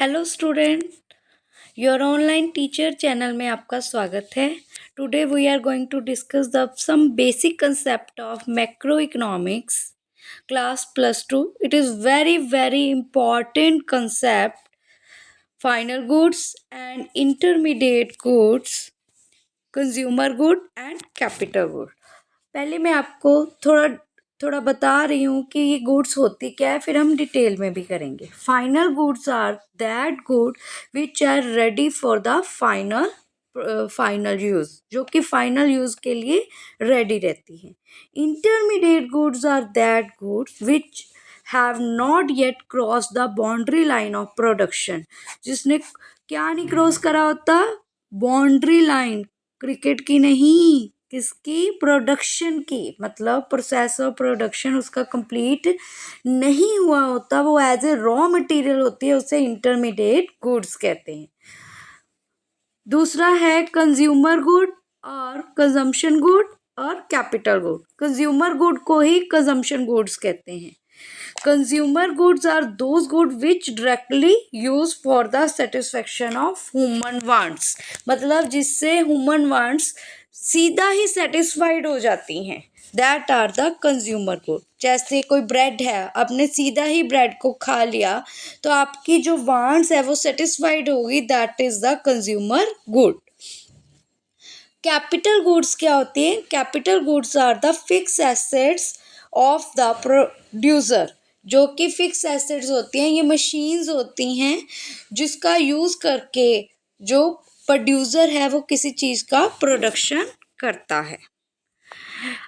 Hello student, your online teacher channel में आपका स्वागत है। Today we are going to discuss the some basic concept of macro economics class +2. It is very important concept. Final goods and intermediate goods, consumer good and capital good. पहले मैं आपको थोड़ा बता रही हूँ कि ये गुड्स होती क्या है, फिर हम डिटेल में भी करेंगे। Final goods are that good which are ready for the final use, जो कि फाइनल यूज के लिए रेडी रहती है। Intermediate goods are that goods which have not yet cross the boundary line of production. जिसने क्या नहीं क्रॉस करा होता? बाउंड्री लाइन, क्रिकेट की नहीं, किसकी? प्रोडक्शन की। मतलब प्रोसेस ऑफ प्रोडक्शन उसका कंप्लीट नहीं हुआ होता, वो एज ए रॉ मटेरियल होती है, उसे इंटरमीडिएट गुड्स कहते हैं। दूसरा है कंज्यूमर गुड और कंजम्पशन गुड और कैपिटल गुड। कंज्यूमर गुड को ही कंजम्पशन गुड्स कहते हैं। Consumer goods are those good which directly use for the satisfaction of human wants. मतलब जिससे ह्यूमन वांट्स सीधा ही सेटिस्फाइड हो जाती हैं, that are the consumer good. जैसे कोई ब्रेड है, आपने सीधा ही ब्रेड को खा लिया तो आपकी जो वांट्स है वो सेटिस्फाइड होगी, that is the consumer good. Capital goods क्या होती है? Capital goods are the fix assets of the producer. जो कि फिक्स एसेट्स होती हैं, ये मशीन्स होती हैं जिसका यूज़ करके जो प्रोड्यूसर है वो किसी चीज़ का प्रोडक्शन करता है।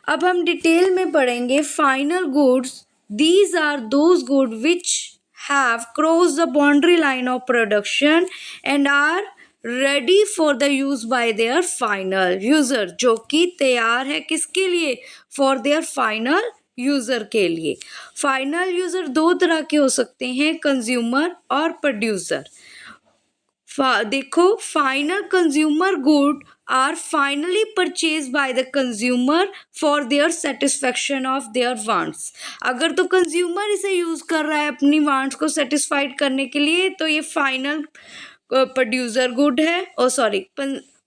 अब हम डिटेल में पढ़ेंगे। Final goods, these are those good which have cross the boundary line of production and are ready for the use by their final user. जो कि तैयार है किसके लिए? फॉर देयर फाइनल यूजर के लिए। फाइनल यूजर दो तरह के हो सकते हैं, कंज्यूमर और प्रोड्यूसर। देखो, final consumer good are finally purchase by the consumer for their satisfaction of their wants. अगर तो कंज्यूमर इसे यूज कर रहा है अपनी वांट्स को सेटिस्फाइड करने के लिए, तो ये फाइनल प्रोड्यूसर गुड है,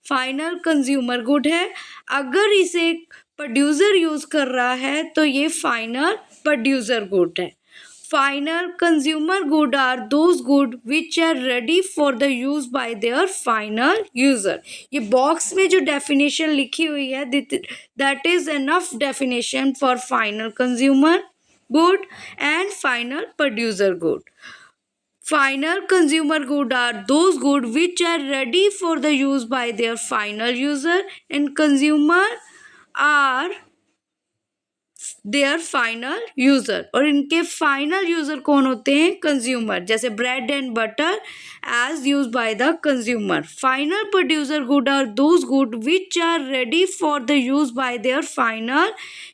फाइनल कंज्यूमर गुड है। अगर इसे प्रोड्यूसर यूज कर रहा है तो ये फाइनल प्रोड्यूसर गुड है। Final consumer good are those good which are ready for the use by their final user. ये बॉक्स में जो डेफिनेशन लिखी हुई है, that is enough definition for final consumer good and final producer good. Final consumer good are those good which are ready for the use by their final user, and consumer are their final user. और इनके final user कौन होते हैं? Consumer. जैसे bread and butter as use by the consumer. Final producer good are those good which are ready for the use by their final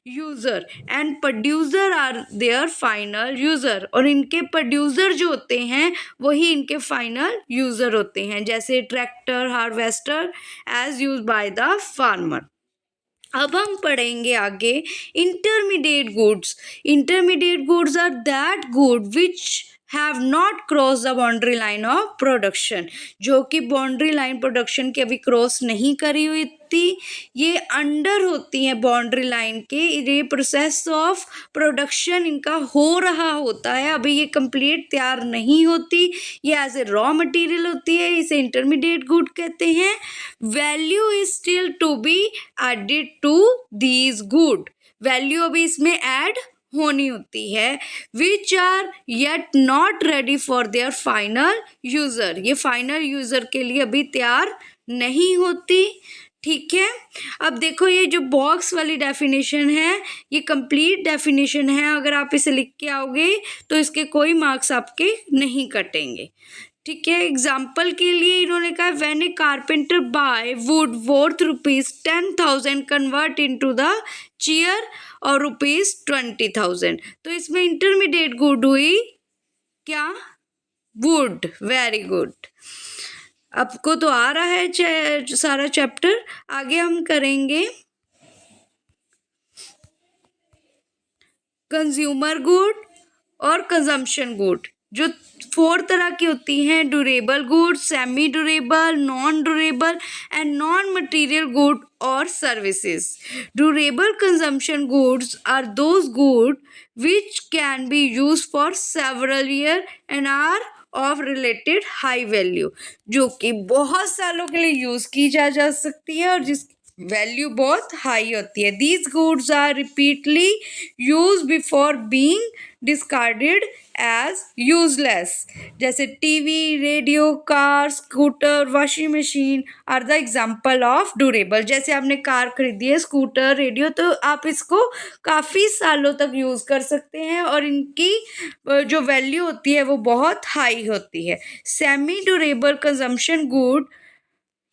user and producer are their final user. और इनके producer जो होते हैं वही इनके final user होते हैं, जैसे tractor, harvester as use by the farmer. अब हम पढ़ेंगे आगे intermediate goods. Intermediate goods are that good which have not cross the boundary line of production. जो कि बाउंड्री लाइन प्रोडक्शन की अभी क्रॉस नहीं करी हुई थी, ये अंडर होती हैं बाउंड्री लाइन के। ये प्रोसेस ऑफ प्रोडक्शन इनका हो रहा होता है, अभी ये कंप्लीट तैयार नहीं होती, ये एज ए रॉ मटेरियल होती है, इसे इंटरमीडिएट गुड कहते हैं। Value is still to be added to these good. Value अभी इसमें ऐड होनी होती है। Which are yet not ready for their final user. ये फाइनल यूजर के लिए अभी तैयार नहीं होती। ठीक है, अब देखो ये जो बॉक्स वाली डेफिनेशन है ये कंप्लीट डेफिनेशन है। अगर आप इसे लिख के आओगे तो इसके कोई मार्क्स आपके नहीं कटेंगे। ठीक है, एग्जाम्पल के लिए इन्होंने कहा when a carpenter buy wood worth ₹10,000 convert into the chair और ₹20,000। तो इसमें इंटरमीडिएट गुड हुई क्या? वुड। वेरी गुड, आपको तो आ रहा है सारा चैप्टर। आगे हम करेंगे कंज्यूमर गुड और कंजम्पशन गुड। जो 4 तरह की होती हैं, durable goods, semi durable, non durable and non material good और services. Durable consumption goods are those goods which can be used for several years and are of related high value, जो कि बहुत सालों के लिए यूज की जा सकती है और जिस वैल्यू बहुत हाई होती है. These goods are repeatedly used before being discarded as useless. जैसे TV, radio, car, scooter, washing machine are the example of durable. जैसे आपने कार खरीदी है, स्कूटर, रेडियो, तो आप इसको काफ़ी सालों तक यूज़ कर सकते हैं और इनकी जो वैल्यू होती है वो बहुत हाई होती है. सेमी ड्यूरेबल कंजम्पशन गुड,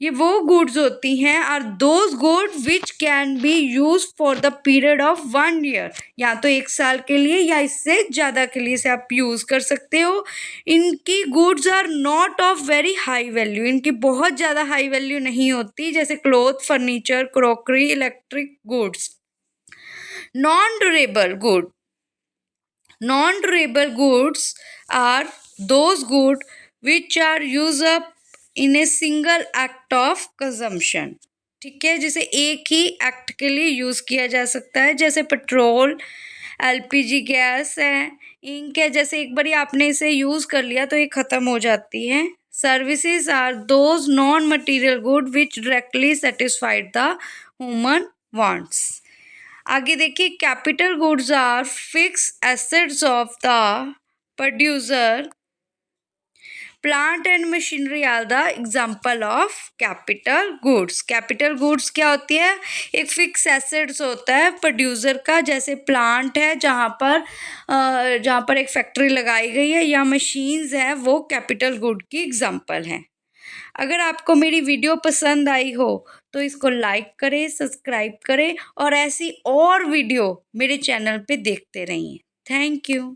ये वो गुड्स होती हैं are those good which can be use for the period of 1 year. या तो 1 साल के लिए या इससे ज़्यादा के लिए से आप यूज़ कर सकते हो. इनकी goods are not of very high value, इनकी बहुत ज़्यादा हाई वैल्यू नहीं होती, जैसे cloth, furniture, crockery, electric goods. Non durable good, non-durable goods are those goods which are used up in a single act of consumption. ठीक है, जिसे एक ही एक्ट के लिए यूज़ किया जा सकता है, जैसे पेट्रोल, एलपीजी गैस है, इंक है. जैसे एक बारी आपने इसे यूज़ कर लिया तो ये ख़त्म हो जाती है. Services are those non material good which directly satisfied the human wants. आगे देखिए, capital goods are fix assets of the producer. Plant and machinery are the example of capital goods. Capital goods क्या होती है? एक fix assets होता है producer का, जैसे प्लांट है जहाँ पर एक फैक्ट्री लगाई गई है, या मशीन्स है, वो कैपिटल गुड की एग्जाम्पल हैं. अगर आपको मेरी वीडियो पसंद आई हो तो इसको लाइक करें, सब्सक्राइब करें और ऐसी और वीडियो मेरे चैनल पे देखते रहिए. Thank you.